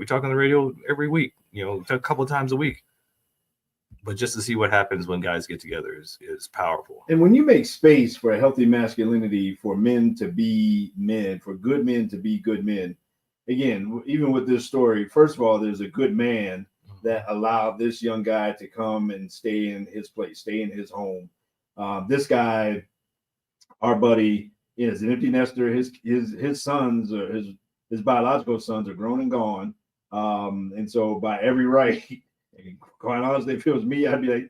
We talk on the radio every week, a couple of times a week. But just to see what happens when guys get together is powerful. And when you make space for a healthy masculinity, for men to be men, for good men to be good men, again, even with this story, first of all, there's a good man that allowed this young guy to come and stay in his place, stay in his home. This guy, our buddy, is an empty nester. His sons, or his biological sons, are grown and gone. And so by every right, quite honestly, if it was me, I'd be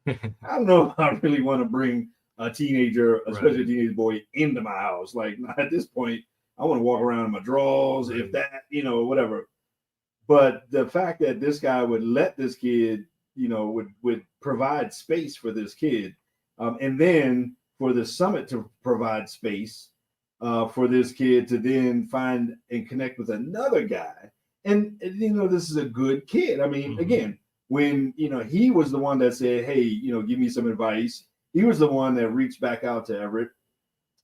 like, I don't know if I really want to bring a teenager, especially a teenage boy, into my house. Like, at this point, I want to walk around in my drawers, if that, whatever. But the fact that this guy would let this kid, would provide space for this kid, and then for the summit to provide space for this kid to then find and connect with another guy. And this is a good kid. I mean, again, when, he was the one that said, hey, give me some advice. He was the one that reached back out to Everett.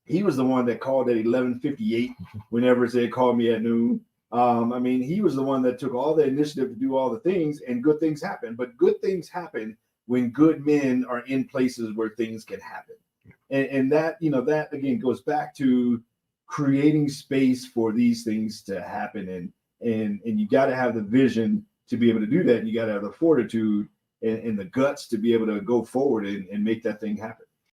He was the one that called at 11:58 when Everett said, call me at noon. I mean, he was the one that took all the initiative to do all the things, and good things happen. But good things happen when good men are in places where things can happen. And that, that again goes back to creating space for these things to happen. And you got to have the vision to be able to do that. And you got to have the fortitude and the guts to be able to go forward and make that thing happen.